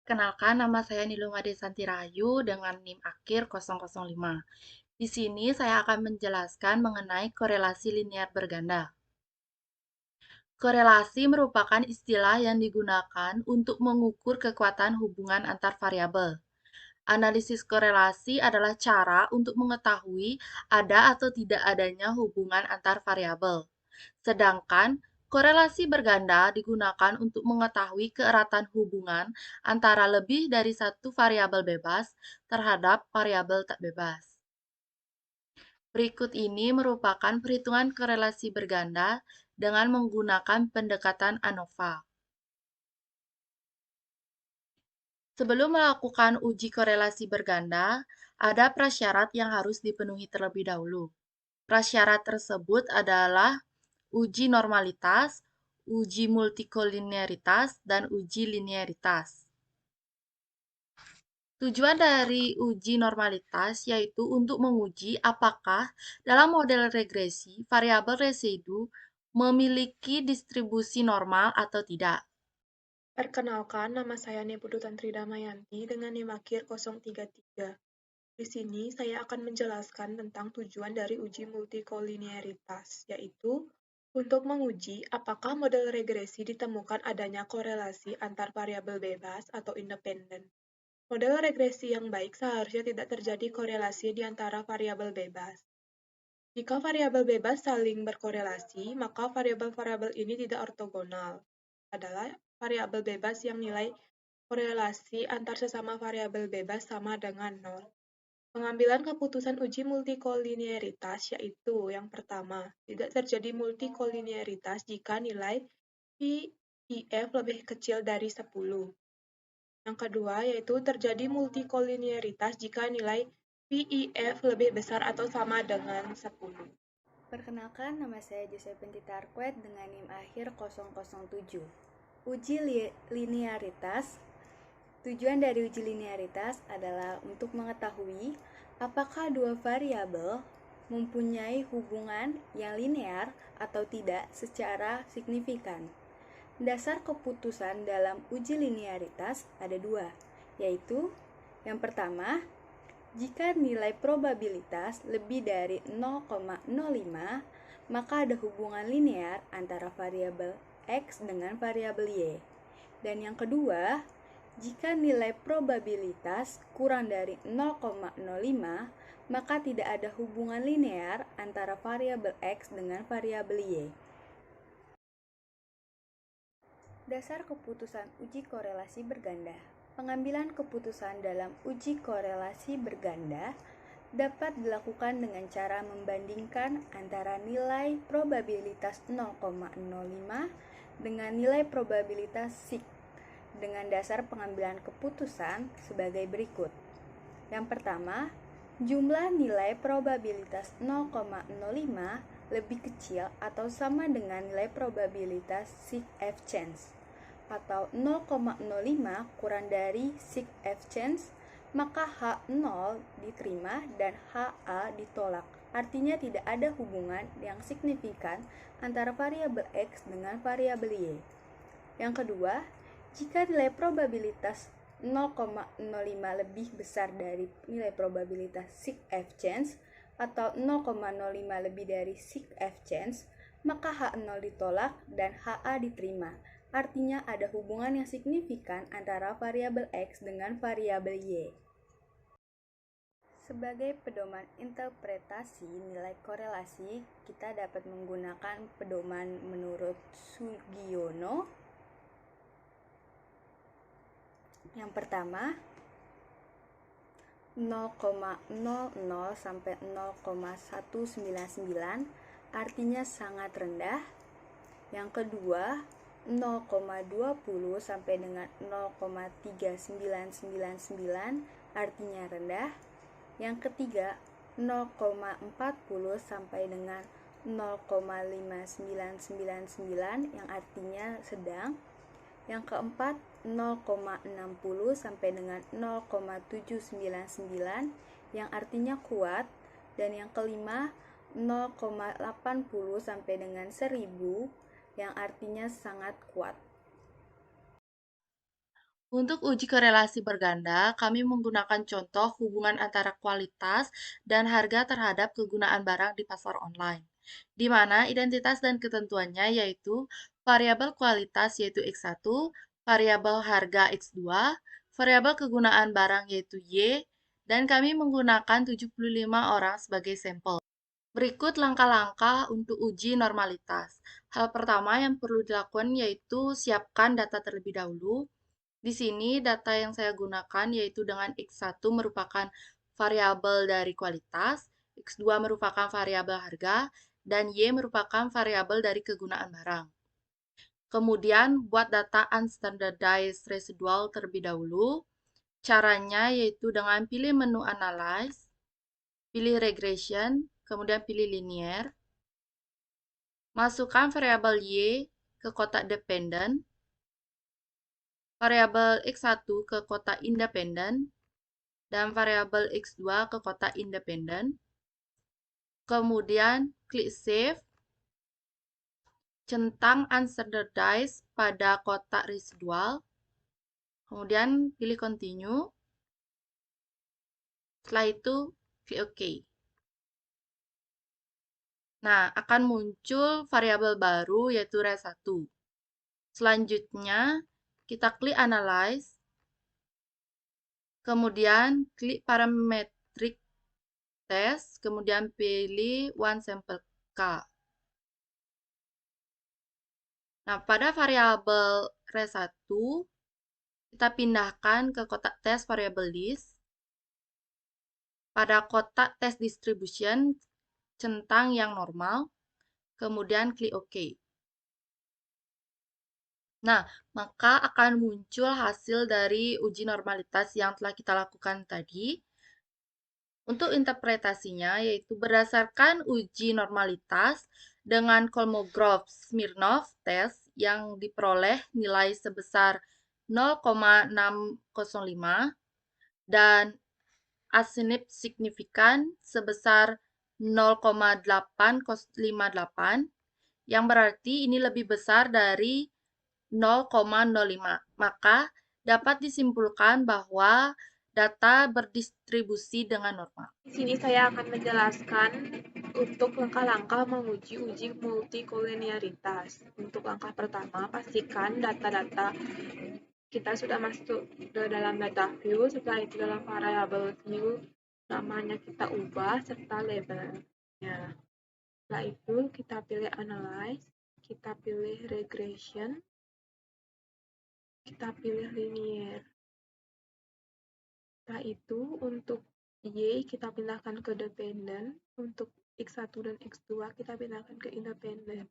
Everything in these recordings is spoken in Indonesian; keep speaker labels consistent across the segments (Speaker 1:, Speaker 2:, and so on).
Speaker 1: Kenalkan, nama saya Nilumade Santirayu dengan NIM akhir 005. Di sini saya akan menjelaskan mengenai korelasi linear berganda. Korelasi merupakan istilah yang digunakan untuk mengukur kekuatan hubungan antar variabel. Analisis korelasi adalah cara untuk mengetahui ada atau tidak adanya hubungan antar variabel. Sedangkan korelasi berganda digunakan untuk mengetahui keeratan hubungan antara lebih dari satu variabel bebas terhadap variabel tak bebas. Berikut ini merupakan perhitungan korelasi berganda dengan menggunakan pendekatan ANOVA. Sebelum melakukan uji korelasi berganda, ada prasyarat yang harus dipenuhi terlebih dahulu. Prasyarat tersebut adalah uji normalitas, uji multikolinearitas, dan uji linearitas. Tujuan dari uji normalitas yaitu untuk menguji apakah dalam model regresi variabel residu memiliki distribusi normal atau tidak.
Speaker 2: Perkenalkan, nama saya Niputu Tantri Damayanti dengan NIM akhir 033. Di sini saya akan menjelaskan tentang tujuan dari uji multikolinearitas, yaitu untuk menguji apakah model regresi ditemukan adanya korelasi antar variabel bebas atau independen. Model regresi yang baik seharusnya tidak terjadi korelasi di antara variabel bebas. Jika variabel bebas saling berkorelasi, maka variabel-variabel ini tidak ortogonal. Adalah variabel bebas yang nilai korelasi antar sesama variabel bebas sama dengan 0. Pengambilan keputusan uji multikolinearitas yaitu yang pertama, tidak terjadi multikolinearitas jika nilai VIF lebih kecil dari 10. Yang kedua, yaitu terjadi multikolinearitas jika nilai VIF lebih besar atau sama dengan 10.
Speaker 3: Perkenalkan, nama saya Josephine Titarquet dengan NIM akhir 007. Uji linearitas. Tujuan dari uji linearitas adalah untuk mengetahui apakah dua variabel mempunyai hubungan yang linear atau tidak secara signifikan. Dasar keputusan dalam uji linearitas ada dua, yaitu yang pertama, jika nilai probabilitas lebih dari 0,05, maka ada hubungan linear antara variabel X dengan variabel Y. Dan yang kedua, jika nilai probabilitas kurang dari 0,05, maka tidak ada hubungan linear antara variabel X dengan variabel Y. Dasar keputusan uji korelasi berganda. Pengambilan keputusan dalam uji korelasi berganda dapat dilakukan dengan cara membandingkan antara nilai probabilitas 0,05 dengan nilai probabilitas sig dengan dasar pengambilan keputusan sebagai berikut. Yang pertama, jumlah nilai probabilitas 0,05 lebih kecil atau sama dengan nilai probabilitas sig F chance atau 0,05 kurang dari sig F chance, maka H0 diterima dan HA ditolak. Artinya tidak ada hubungan yang signifikan antara variabel X dengan variabel Y. Yang kedua, jika nilai probabilitas 0,05 lebih besar dari nilai probabilitas sig F chance atau 0,05 lebih dari sig F chance, maka H0 ditolak dan HA diterima. Artinya ada hubungan yang signifikan antara variabel X dengan variabel Y. Sebagai pedoman interpretasi nilai korelasi, kita dapat menggunakan pedoman menurut Sugiono. Yang pertama, 0,00 sampai 0,199 artinya sangat rendah. Yang kedua, 0,20 sampai dengan 0,3999 artinya rendah. Yang ketiga, 0,40 sampai dengan 0,5999 yang artinya sedang. Yang keempat, 0,60 sampai dengan 0,799 yang artinya kuat. Dan yang kelima, 0,80 sampai dengan 1000 yang artinya sangat kuat.
Speaker 1: Untuk uji korelasi berganda, kami menggunakan contoh hubungan antara kualitas dan harga terhadap kegunaan barang di pasar online, di mana identitas dan ketentuannya yaitu variabel kualitas yaitu X1, variabel harga X2, variabel kegunaan barang yaitu Y, dan kami menggunakan 75 orang sebagai sampel. Berikut langkah-langkah untuk uji normalitas. Hal pertama yang perlu dilakukan yaitu siapkan data terlebih dahulu. Di sini data yang saya gunakan yaitu dengan X1 merupakan variabel dari kualitas, X2 merupakan variabel harga, dan Y merupakan variabel dari kegunaan barang. Kemudian buat data unstandardized residual terlebih dahulu. Caranya yaitu dengan pilih menu Analyze, pilih Regression, kemudian pilih Linear. Masukkan variabel Y ke kotak dependent, variabel X1 ke kotak independen, dan variabel X2 ke kotak independen. Kemudian klik Save, centang Unstandardized pada kotak residual, kemudian pilih Continue. Setelah itu, klik OK. Nah, akan muncul variabel baru yaitu res1. Selanjutnya, kita klik Analyze, kemudian klik Parametric Test, kemudian pilih One Sample K. Nah, pada variabel res1, kita pindahkan ke kotak tes variable list. Pada kotak test distribution, centang yang normal, kemudian klik OK. Nah, maka akan muncul hasil dari uji normalitas yang telah kita lakukan tadi. Untuk interpretasinya, yaitu berdasarkan uji normalitas dengan Kolmogorov-Smirnov test yang diperoleh nilai sebesar 0,605 dan asinip signifikan sebesar 0,858, yang berarti ini lebih besar dari 0,05. Maka dapat disimpulkan bahwa data berdistribusi dengan normal.
Speaker 2: Di sini saya akan menjelaskan untuk langkah-langkah menguji uji multikolinearitas. Untuk langkah pertama, pastikan data-data kita sudah masuk ke dalam data view. Setelah itu dalam variable view, namanya kita ubah serta labelnya. Setelah itu kita pilih Analyze, kita pilih Regression, kita pilih Linear. Setelah itu untuk Y kita pindahkan ke dependent, untuk X1 dan X2 kita pindahkan ke independen.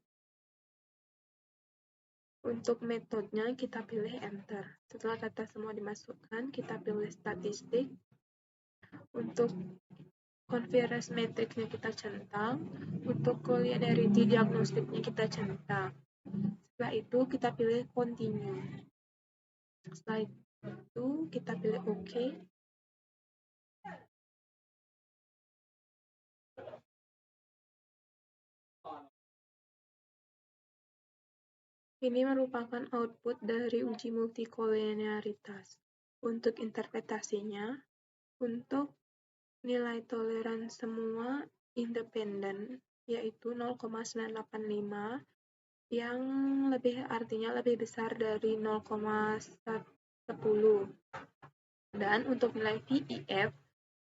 Speaker 2: Untuk metodenya kita pilih Enter. Setelah data semua dimasukkan, kita pilih statistik. Untuk covariance matrixnya kita centang, untuk collinearity diagnostiknya kita centang. Setelah itu kita pilih Continue. Setelah itu kita pilih OK. Ini merupakan output dari uji multikolinearitas. Untuk interpretasinya, untuk nilai toleran semua independen yaitu 0,985 yang artinya lebih besar dari 0,10. Dan untuk nilai VEF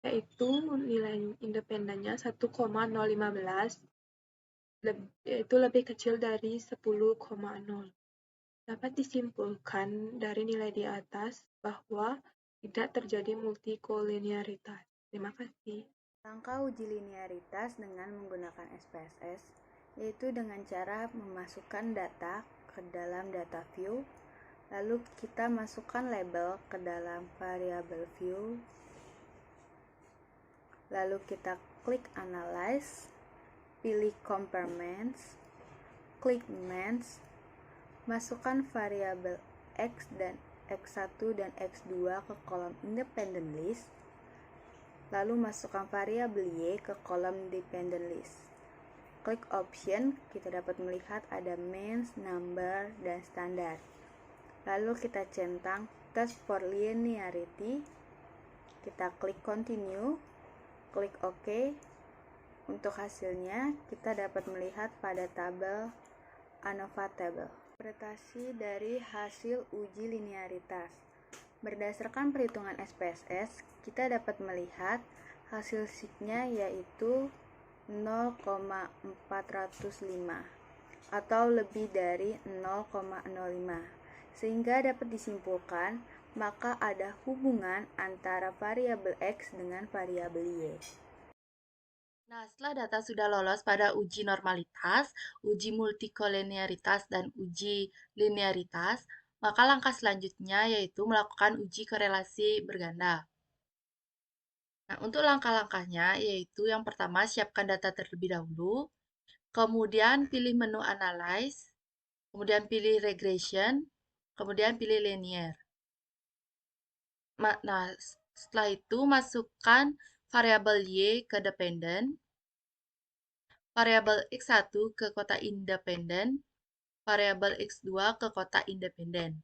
Speaker 2: yaitu nilai independennya 1,015 yaitu lebih kecil dari 10,0. Dapat disimpulkan dari nilai di atas bahwa tidak terjadi multikolinearitas. Terima kasih.
Speaker 3: Langkah uji linearitas dengan menggunakan SPSS, yaitu dengan cara memasukkan data ke dalam data view, lalu kita masukkan label ke dalam variable view, lalu kita klik Analyze, pilih Compare Means, klik Means, masukkan variabel X dan X1 dan X2 ke kolom Independent List, lalu masukkan variabel Y ke kolom Dependent List. Klik Option, kita dapat melihat ada Means, Number, dan Standard. Lalu kita centang test for linearity. Kita klik continue, klik OK. Untuk hasilnya, kita dapat melihat pada tabel ANOVA table. Interpretasi dari hasil uji linearitas. Berdasarkan perhitungan SPSS, kita dapat melihat hasil sigma yaitu 0,405 atau lebih dari 0,05, sehingga dapat disimpulkan maka ada hubungan antara variabel X dengan variabel Y.
Speaker 1: Nah, setelah data sudah lolos pada uji normalitas, uji multikolinearitas, dan uji linearitas, maka langkah selanjutnya yaitu melakukan uji korelasi berganda. Nah, untuk langkah-langkahnya yaitu yang pertama, siapkan data terlebih dahulu, kemudian pilih menu Analyze, kemudian pilih Regression, kemudian pilih Linear. Nah, setelah itu masukkan variabel Y ke dependent, variabel X1 ke kotak independen, variabel X2 ke kotak independen.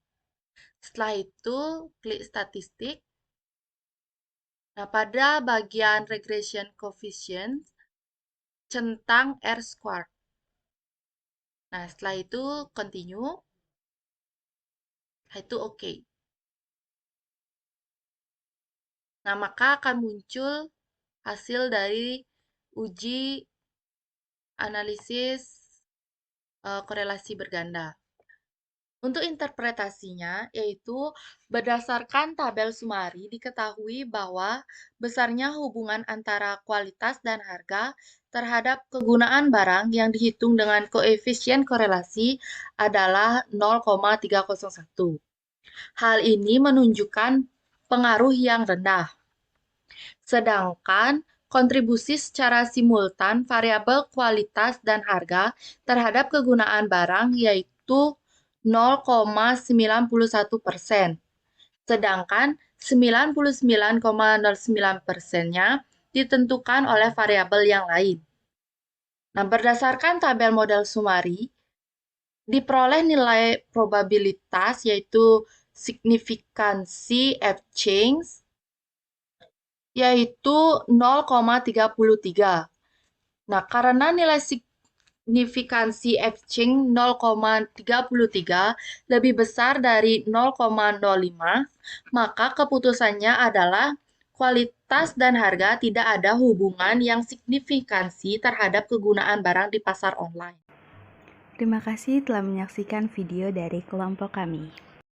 Speaker 1: Setelah itu, klik statistik. Nah, pada bagian regression coefficient, centang R-squared. Nah, setelah itu continue. Setelah itu OK. Nah, maka akan muncul hasil dari uji analisis korelasi berganda. Untuk interpretasinya, yaitu berdasarkan tabel Sumari diketahui bahwa besarnya hubungan antara kualitas dan harga terhadap kegunaan barang yang dihitung dengan koefisien korelasi adalah 0,301. Hal ini menunjukkan pengaruh yang rendah. Sedangkan kontribusi secara simultan variabel kualitas dan harga terhadap kegunaan barang yaitu 0,91%. Sedangkan 99,09%-nya ditentukan oleh variabel yang lain. Nah, berdasarkan tabel model Sumari, diperoleh nilai probabilitas yaitu signifikansi F change yaitu 0,33. Nah, karena nilai signifikansi F change 0,33 lebih besar dari 0,05, maka keputusannya adalah kualitas dan harga tidak ada hubungan yang signifikansi terhadap kegunaan barang di pasar online.
Speaker 3: Terima kasih telah menyaksikan video dari kelompok kami.